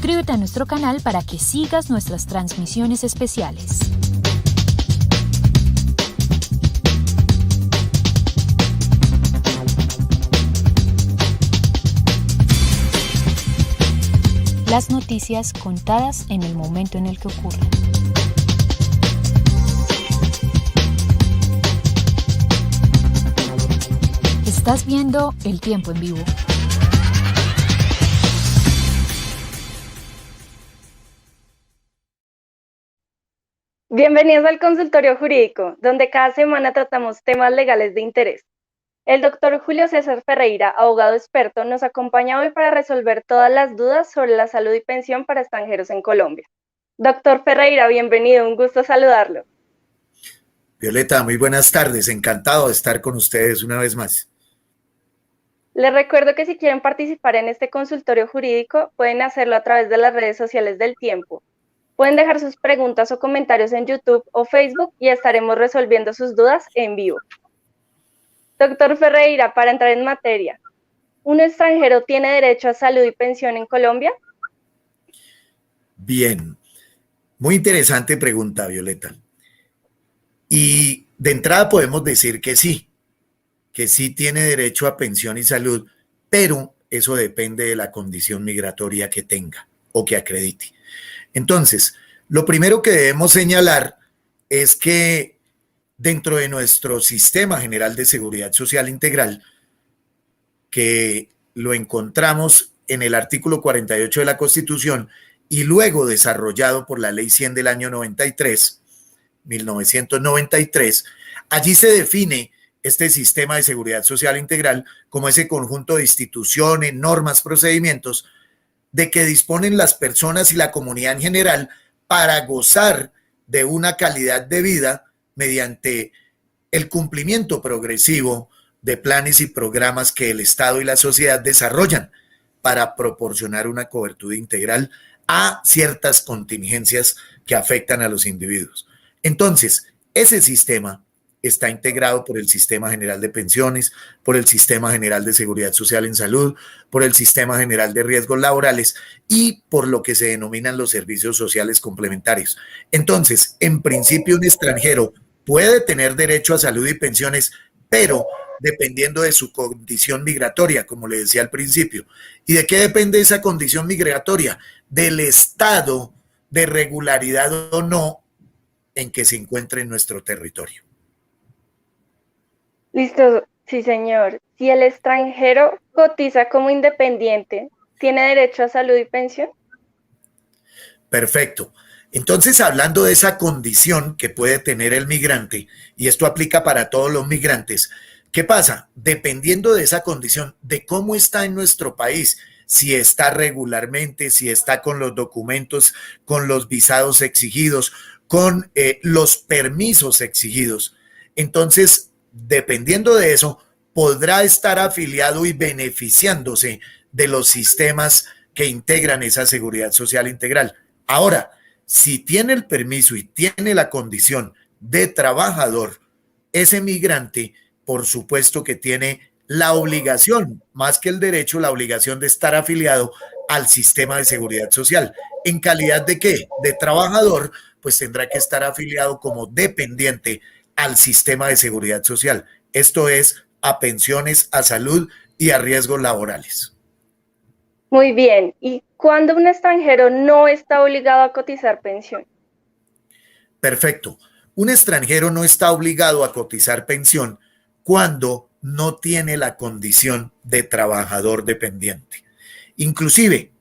Suscríbete a nuestro canal para que sigas nuestras transmisiones especiales. Las noticias contadas en el momento en el que ocurren. Estás viendo El Tiempo en Vivo. Bienvenidos al Consultorio Jurídico, donde cada semana tratamos temas legales de interés. El doctor Julio César Ferreira, abogado experto, nos acompaña hoy para resolver todas las dudas sobre la salud y pensión para extranjeros en Colombia. Doctor Ferreira, bienvenido, un gusto saludarlo. Violeta, muy buenas tardes, encantado de estar con ustedes una vez más. Les recuerdo que si quieren participar en este consultorio jurídico, pueden hacerlo a través de las redes sociales del Tiempo. Pueden dejar sus preguntas o comentarios en YouTube o Facebook y estaremos resolviendo sus dudas en vivo. Doctor Ferreira, para entrar en materia, ¿un extranjero tiene derecho a salud y pensión en Colombia? Bien, muy interesante pregunta, Violeta. Y de entrada podemos decir que sí tiene derecho a pensión y salud, pero eso depende de la condición migratoria que tenga o que acredite. Entonces, lo primero que debemos señalar es que dentro de nuestro Sistema General de Seguridad Social Integral, que lo encontramos en el artículo 48 de la Constitución y luego desarrollado por la Ley 100 del año 1993, allí se define este sistema de seguridad social integral como ese conjunto de instituciones, normas, procedimientos de que disponen las personas y la comunidad en general para gozar de una calidad de vida mediante el cumplimiento progresivo de planes y programas que el Estado y la sociedad desarrollan para proporcionar una cobertura integral a ciertas contingencias que afectan a los individuos. Entonces, ese sistema está integrado por el Sistema General de Pensiones, por el Sistema General de Seguridad Social en Salud, por el Sistema General de Riesgos Laborales y por lo que se denominan los servicios sociales complementarios. Entonces, en principio, un extranjero puede tener derecho a salud y pensiones, pero dependiendo de su condición migratoria, como le decía al principio. ¿Y de qué depende esa condición migratoria? Del estado de regularidad o no en que se encuentre en nuestro territorio. Listo, sí señor. Si el extranjero cotiza como independiente, ¿tiene derecho a salud y pensión? Perfecto. Entonces, hablando de esa condición que puede tener el migrante, y esto aplica para todos los migrantes, ¿qué pasa? Dependiendo de esa condición, de cómo está en nuestro país, si está regularmente, si está con los documentos, con los visados exigidos, con los permisos exigidos. Entonces, dependiendo de eso, podrá estar afiliado y beneficiándose de los sistemas que integran esa seguridad social integral. Ahora, si tiene el permiso y tiene la condición de trabajador, ese migrante, por supuesto que tiene la obligación, más que el derecho, la obligación de estar afiliado al sistema de seguridad social. ¿En calidad de qué? De trabajador, pues tendrá que estar afiliado como dependiente al sistema de seguridad social. Esto es a pensiones, a salud y a riesgos laborales. Muy bien. ¿Y cuándo un extranjero no está obligado a cotizar pensión? Perfecto. Un extranjero no está obligado a cotizar pensión cuando no tiene la condición de trabajador dependiente. Inclusive,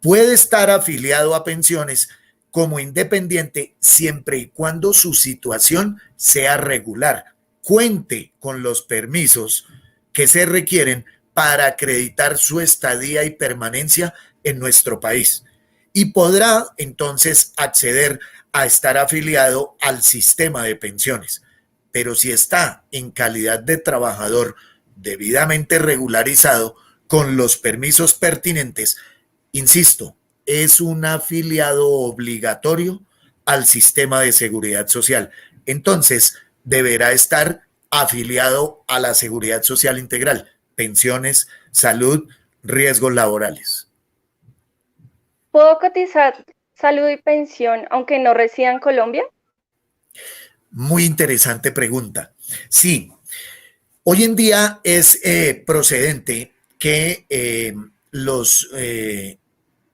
puede estar afiliado a pensiones como independiente siempre y cuando su situación sea regular, cuente con los permisos que se requieren para acreditar su estadía y permanencia en nuestro país. Y podrá entonces acceder a estar afiliado al sistema de pensiones. Pero si está en calidad de trabajador debidamente regularizado con los permisos pertinentes, insisto, es un afiliado obligatorio al sistema de seguridad social. Entonces, deberá estar afiliado a la seguridad social integral, pensiones, salud, riesgos laborales. ¿Puedo cotizar salud y pensión aunque no resida en Colombia? Muy interesante pregunta. Sí, hoy en día es procedente que los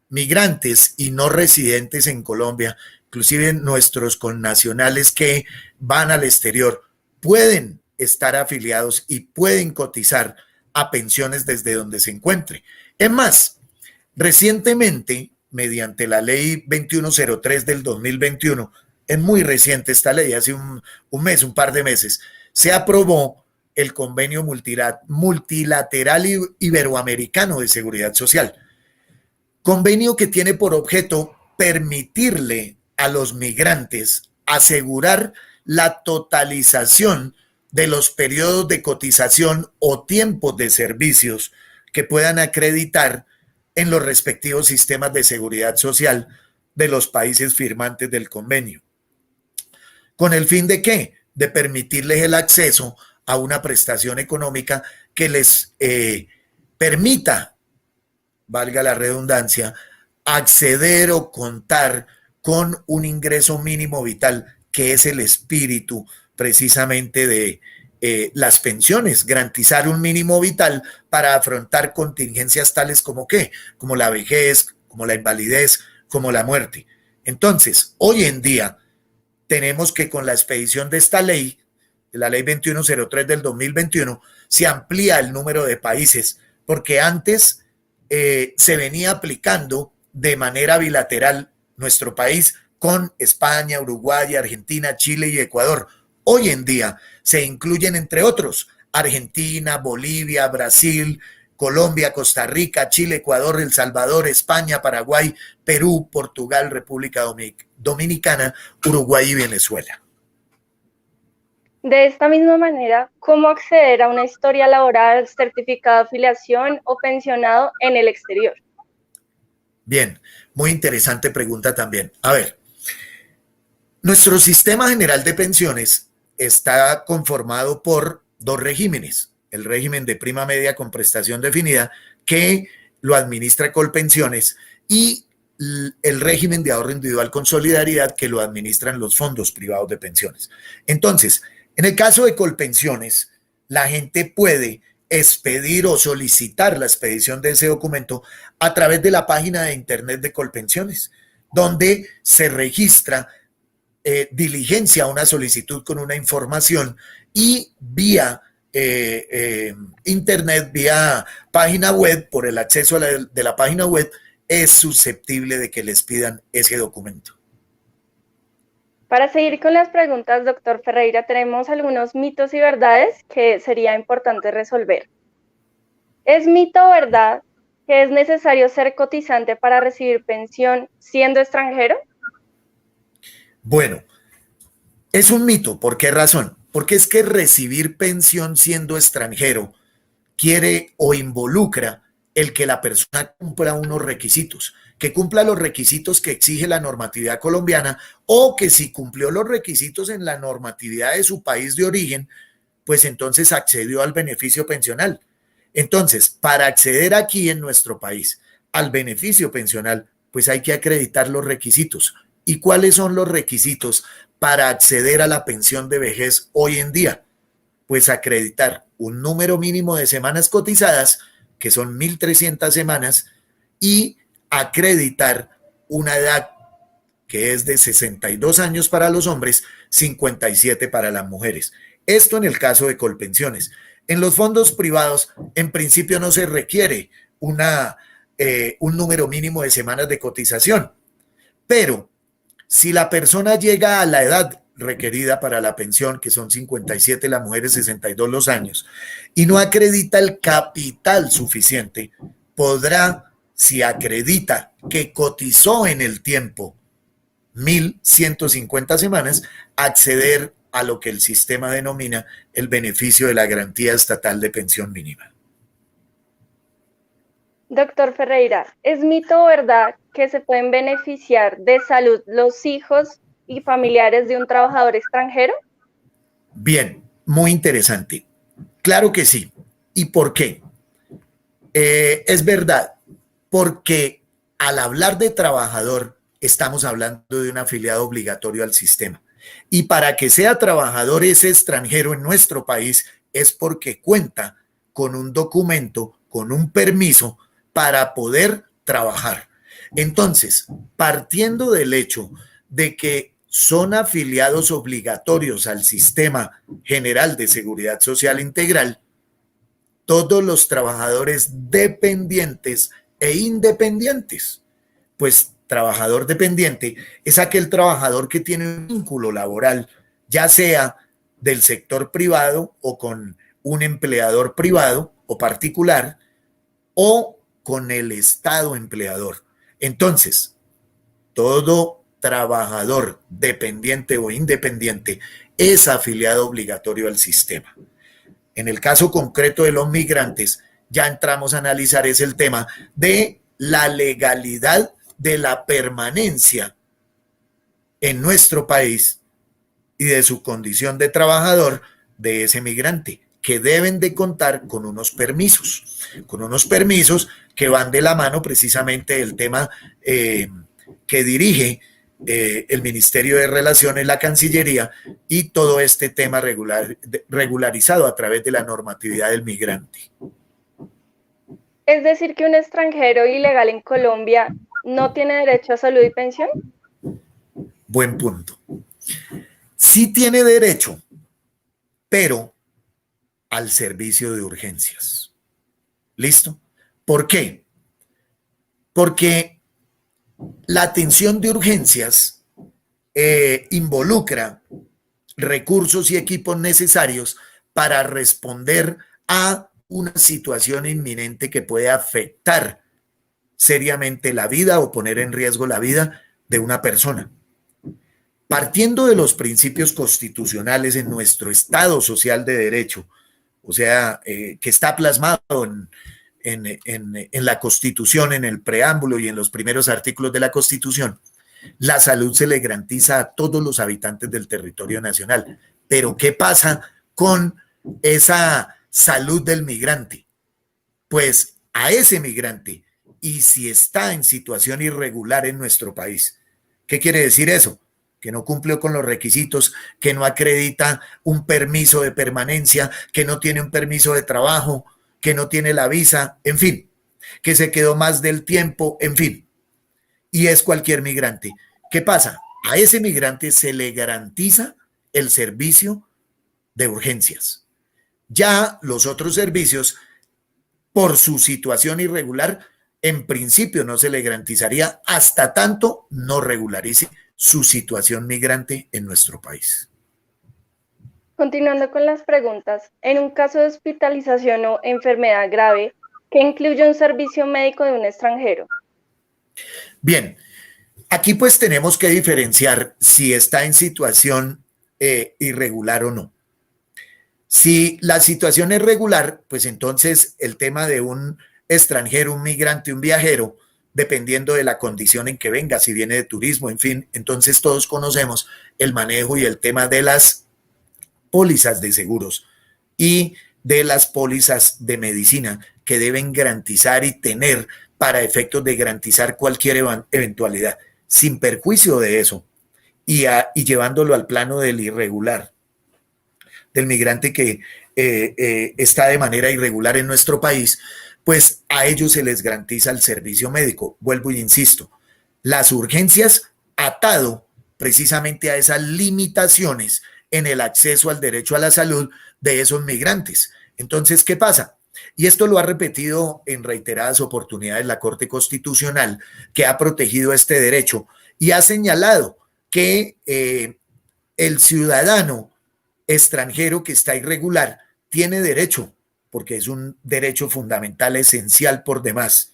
migrantes y no residentes en Colombia, inclusive nuestros connacionales que van al exterior, pueden estar afiliados y pueden cotizar a pensiones desde donde se encuentre. Es más, recientemente, mediante la ley 2103 del 2021, es muy reciente esta ley, hace un mes, un par de meses, se aprobó el convenio multilateral iberoamericano de seguridad social. Convenio que tiene por objeto permitirle a los migrantes asegurar la totalización de los periodos de cotización o tiempos de servicios que puedan acreditar en los respectivos sistemas de seguridad social de los países firmantes del convenio. ¿Con el fin de qué? De permitirles el acceso a una prestación económica que les permita, valga la redundancia, acceder o contar con un ingreso mínimo vital, que es el espíritu precisamente de las pensiones, garantizar un mínimo vital para afrontar contingencias tales como ¿qué? Como la vejez, como la invalidez, como la muerte. Entonces, hoy en día tenemos que con la expedición de esta ley, de la ley 2103 del 2021, se amplía el número de países, porque antes se venía aplicando de manera bilateral nuestro país con España, Uruguay, Argentina, Chile y Ecuador. Hoy en día se incluyen, entre otros, Argentina, Bolivia, Brasil, Colombia, Costa Rica, Chile, Ecuador, El Salvador, España, Paraguay, Perú, Portugal, República Dominicana, Uruguay y Venezuela. De esta misma manera, ¿cómo acceder a una historia laboral, certificado de afiliación o pensionado en el exterior? Bien, muy interesante pregunta también. A ver, nuestro sistema general de pensiones está conformado por dos regímenes. El régimen de prima media con prestación definida, que lo administra Colpensiones, y el régimen de ahorro individual con solidaridad, que lo administran los fondos privados de pensiones. Entonces, en el caso de Colpensiones, la gente puede expedir o solicitar la expedición de ese documento a través de la página de internet de Colpensiones, donde se registra, diligencia una solicitud con una información y vía internet, vía página web, por el acceso de la página web, es susceptible de que les pidan ese documento. Para seguir con las preguntas, doctor Ferreira, tenemos algunos mitos y verdades que sería importante resolver. ¿Es mito o verdad que es necesario ser cotizante para recibir pensión siendo extranjero? Bueno, es un mito. ¿Por qué razón? Porque es que recibir pensión siendo extranjero quiere o involucra el que la persona cumpla unos requisitos, que cumpla los requisitos que exige la normatividad colombiana, o que si cumplió los requisitos en la normatividad de su país de origen, pues entonces accedió al beneficio pensional. Entonces, para acceder aquí en nuestro país al beneficio pensional, pues hay que acreditar los requisitos. ¿Y cuáles son los requisitos para acceder a la pensión de vejez hoy en día? Pues acreditar un número mínimo de semanas cotizadas, que son 1.300 semanas, y acreditar una edad que es de 62 años para los hombres, 57 para las mujeres. Esto en el caso de Colpensiones. En los fondos privados, en principio no se requiere un número mínimo de semanas de cotización, pero si la persona llega a la edad requerida para la pensión, que son 57 las mujeres, 62 los años, y no acredita el capital suficiente, podrá, si acredita que cotizó en el tiempo 1.150 semanas, acceder a lo que el sistema denomina el beneficio de la garantía estatal de pensión mínima. Doctor Ferreira, ¿es mito o verdad que se pueden beneficiar de salud los hijos y familiares de un trabajador extranjero? Bien, muy interesante. Claro que sí. ¿Y por qué? Es verdad, porque al hablar de trabajador, estamos hablando de un afiliado obligatorio al sistema. Y para que sea trabajador ese extranjero en nuestro país es porque cuenta con un documento, con un permiso para poder trabajar. Entonces, partiendo del hecho de que son afiliados obligatorios al Sistema General de Seguridad Social Integral, todos los trabajadores dependientes e independientes, pues trabajador dependiente es aquel trabajador que tiene un vínculo laboral, ya sea del sector privado o con un empleador privado o particular o con el Estado empleador. Entonces, todo trabajador dependiente o independiente es afiliado obligatorio al sistema. En el caso concreto de los migrantes, ya entramos a analizar es el tema de la legalidad de la permanencia en nuestro país y de su condición de trabajador de ese migrante, que deben de contar con unos permisos que van de la mano precisamente del tema que dirige el Ministerio de Relaciones, la Cancillería y todo este tema regularizado a través de la normatividad del migrante. Es decir, que un extranjero ilegal en Colombia no tiene derecho a salud y pensión. Buen punto. Sí tiene derecho, pero al servicio de urgencias. ¿Listo? ¿Por qué? Porque la atención de urgencias involucra recursos y equipos necesarios para responder a una situación inminente que puede afectar seriamente la vida o poner en riesgo la vida de una persona. Partiendo de los principios constitucionales en nuestro Estado social de derecho, o sea, que está plasmado en la Constitución, en el preámbulo y en los primeros artículos de la Constitución, la salud se le garantiza a todos los habitantes del territorio nacional. Pero ¿qué pasa con esa salud del migrante? Pues a ese migrante, y si está en situación irregular en nuestro país, ¿qué quiere decir eso? Que no cumplió con los requisitos, que no acredita un permiso de permanencia, que no tiene un permiso de trabajo, que no tiene la visa, en fin, que se quedó más del tiempo, en fin, y es cualquier migrante. ¿Qué pasa? A ese migrante se le garantiza el servicio de urgencias. Ya los otros servicios, por su situación irregular, en principio no se le garantizaría hasta tanto no regularice su situación migrante en nuestro país. Continuando con las preguntas, en un caso de hospitalización o enfermedad grave, ¿qué incluye un servicio médico de un extranjero? Bien, aquí pues tenemos que diferenciar si está en situación irregular o no. Si la situación es regular, pues entonces el tema de un extranjero, un migrante, un viajero, dependiendo de la condición en que venga, si viene de turismo, en fin, entonces todos conocemos el manejo y el tema de las pólizas de seguros y de las pólizas de medicina que deben garantizar y tener para efectos de garantizar cualquier eventualidad, sin perjuicio de eso y llevándolo al plano del irregular, del migrante que está de manera irregular en nuestro país, pues a ellos se les garantiza el servicio médico. Vuelvo y insisto, las urgencias atado precisamente a esas limitaciones en el acceso al derecho a la salud de esos migrantes. Entonces, ¿qué pasa? Y esto lo ha repetido en reiteradas oportunidades la Corte Constitucional, que ha protegido este derecho y ha señalado que el ciudadano extranjero que está irregular tiene derecho, porque es un derecho fundamental, esencial por demás,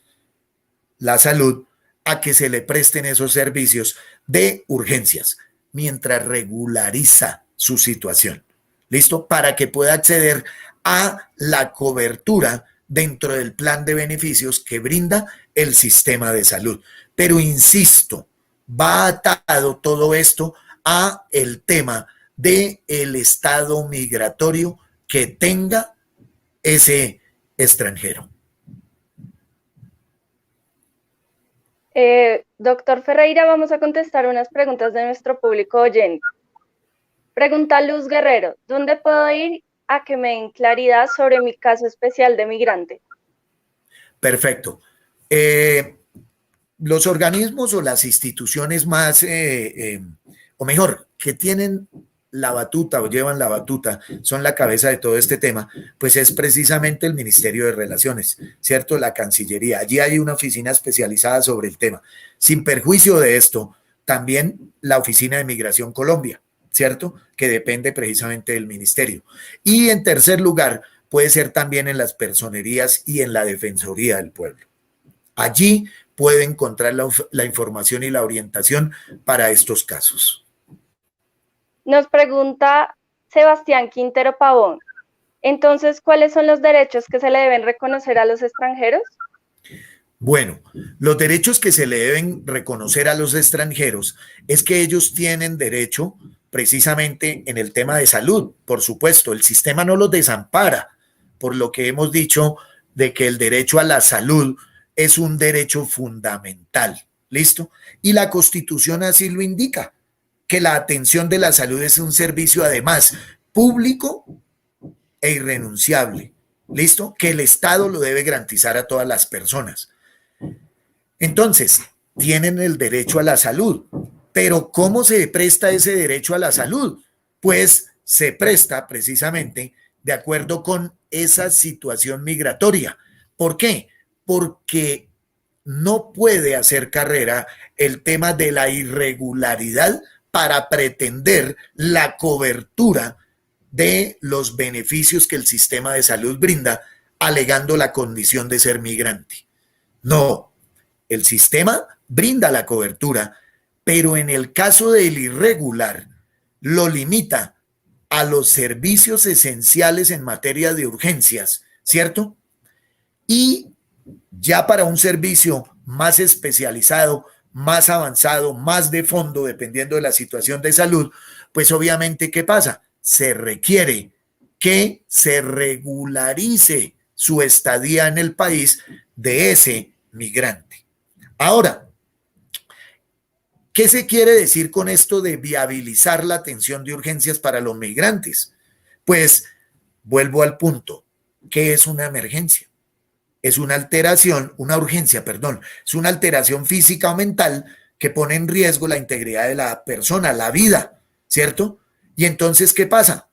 la salud, a que se le presten esos servicios de urgencias, mientras regulariza su situación. ¿Listo? Para que pueda acceder a la cobertura dentro del plan de beneficios que brinda el sistema de salud. Pero insisto, va atado todo esto a el tema del estado migratorio que tenga ese extranjero. Doctor Ferreira, vamos a contestar unas preguntas de nuestro público oyente. Pregunta Luz Guerrero, ¿dónde puedo ir a que me den claridad sobre mi caso especial de migrante? Perfecto. Los organismos o las instituciones más, o mejor, que tienen la batuta o llevan la batuta, son la cabeza de todo este tema, pues es precisamente el Ministerio de Relaciones, ¿cierto? La Cancillería. Allí hay una oficina especializada sobre el tema. Sin perjuicio de esto, también la Oficina de Migración Colombia, ¿cierto? Que depende precisamente del ministerio. Y en tercer lugar, puede ser también en las personerías y en la Defensoría del Pueblo. Allí puede encontrar la información y la orientación para estos casos. Nos pregunta Sebastián Quintero Pavón. Entonces, ¿cuáles son los derechos que se le deben reconocer a los extranjeros? Bueno, los derechos que se le deben reconocer a los extranjeros es que ellos tienen derecho precisamente en el tema de salud. Por supuesto, el sistema no los desampara, por lo que hemos dicho de que el derecho a la salud es un derecho fundamental. ¿Listo? Y la Constitución así lo indica, que la atención de la salud es un servicio además público e irrenunciable. ¿Listo? Que el Estado lo debe garantizar a todas las personas. Entonces, tienen el derecho a la salud, pero ¿cómo se presta ese derecho a la salud? Pues se presta precisamente de acuerdo con esa situación migratoria. ¿Por qué? Porque no puede hacer carrera el tema de la irregularidad para pretender la cobertura de los beneficios que el sistema de salud brinda, alegando la condición de ser migrante. No, el sistema brinda la cobertura, pero en el caso del irregular, lo limita a los servicios esenciales en materia de urgencias, ¿cierto? Y ya para un servicio más especializado, más avanzado, más de fondo, dependiendo de la situación de salud, pues obviamente, ¿qué pasa? Se requiere que se regularice su estadía en el país de ese migrante. Ahora, ¿qué se quiere decir con esto de viabilizar la atención de urgencias para los migrantes? Pues vuelvo al punto, ¿qué es una emergencia? Es una alteración, una urgencia, perdón, es una alteración física o mental que pone en riesgo la integridad de la persona, la vida, ¿cierto? Y entonces, ¿qué pasa?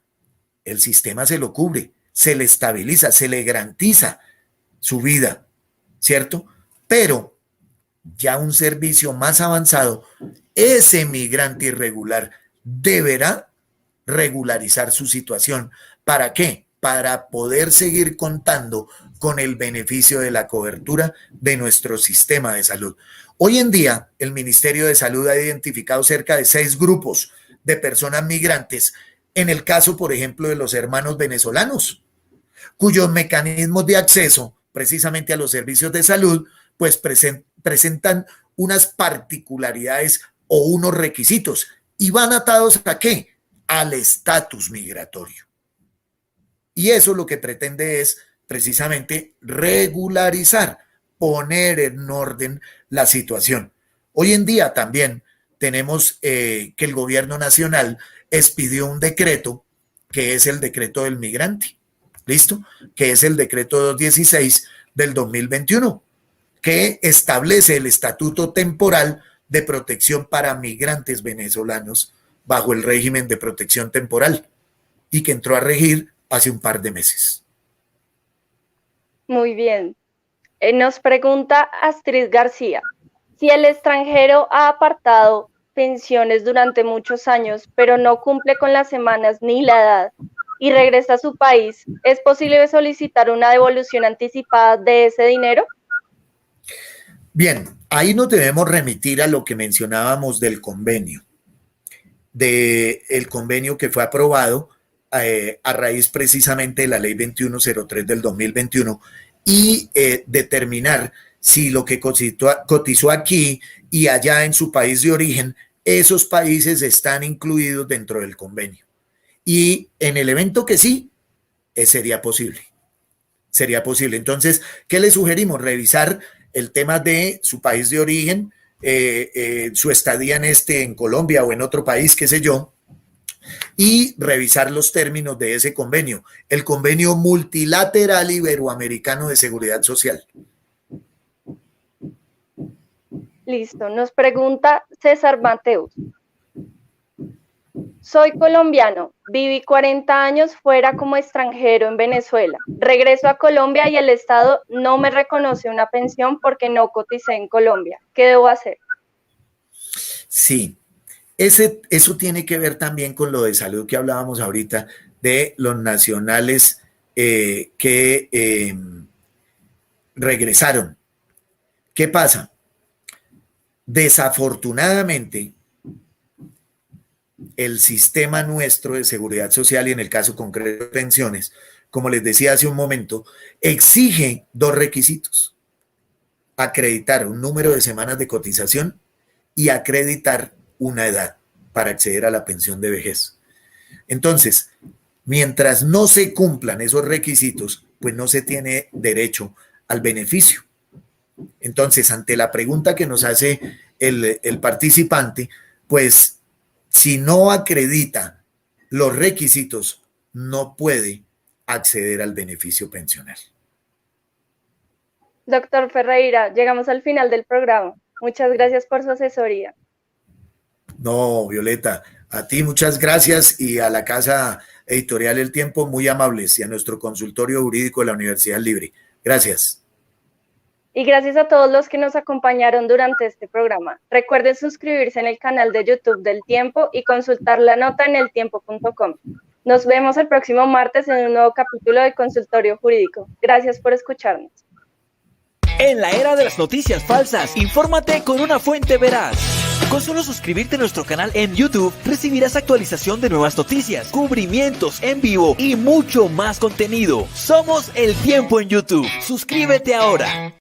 El sistema se lo cubre, se le estabiliza, se le garantiza su vida, ¿cierto? Pero ya un servicio más avanzado, ese migrante irregular deberá regularizar su situación. ¿Para qué? Para poder seguir contando con el beneficio de la cobertura de nuestro sistema de salud. Hoy en día, el Ministerio de Salud ha identificado cerca de 6 grupos de personas migrantes, en el caso, por ejemplo, de los hermanos venezolanos, cuyos mecanismos de acceso precisamente a los servicios de salud, pues presentan unas particularidades o unos requisitos y van atados ¿a qué? Al estatus migratorio. Y eso lo que pretende es precisamente regularizar, poner en orden la situación. Hoy en día también tenemos que el gobierno nacional expidió un decreto que es el decreto del migrante, ¿listo? Que es el decreto 216 del 2021, que establece el estatuto temporal de protección para migrantes venezolanos bajo el régimen de protección temporal y que entró a regir hace un par de meses. Muy bien. Nos pregunta Astrid García, si el extranjero ha apartado pensiones durante muchos años, pero no cumple con las semanas ni la edad y regresa a su país, ¿es posible solicitar una devolución anticipada de ese dinero? Bien, ahí nos debemos remitir a lo que mencionábamos del convenio que fue aprobado a raíz precisamente de la ley 2103 del 2021 y determinar si lo que cotizó aquí y allá en su país de origen, esos países están incluidos dentro del convenio. Y en el evento que sí, sería posible. Sería posible. Entonces, ¿qué le sugerimos? Revisar el tema de su país de origen, su estadía en Colombia o en otro país, qué sé yo, y revisar los términos de ese convenio, el Convenio Multilateral Iberoamericano de Seguridad Social. Listo, nos pregunta César Mateus. Soy colombiano, viví 40 años fuera como extranjero en Venezuela. Regreso a Colombia y el Estado no me reconoce una pensión porque no coticé en Colombia. ¿Qué debo hacer? Sí, eso tiene que ver también con lo de salud que hablábamos ahorita, de los nacionales que regresaron. ¿Qué pasa? Desafortunadamente, el sistema nuestro de seguridad social y en el caso concreto de pensiones, como les decía hace un momento, exige dos requisitos: acreditar un número de semanas de cotización y acreditar una edad para acceder a la pensión de vejez. Entonces, mientras no se cumplan esos requisitos, pues no se tiene derecho al beneficio. Entonces, ante la pregunta que nos hace el participante, pues si no acredita los requisitos, no puede acceder al beneficio pensional. Doctor Ferreira, llegamos al final del programa. Muchas gracias por su asesoría. No, Violeta, a ti muchas gracias y a la Casa Editorial El Tiempo, muy amables, y a nuestro consultorio jurídico de la Universidad Libre. Gracias. Y gracias a todos los que nos acompañaron durante este programa. Recuerden suscribirse en el canal de YouTube del Tiempo y consultar la nota en eltiempo.com. Nos vemos el próximo martes en un nuevo capítulo de Consultorio Jurídico. Gracias por escucharnos. En la era de las noticias falsas, infórmate con una fuente veraz. Con solo suscribirte a nuestro canal en YouTube, recibirás actualización de nuevas noticias, cubrimientos en vivo y mucho más contenido. Somos El Tiempo en YouTube. Suscríbete ahora.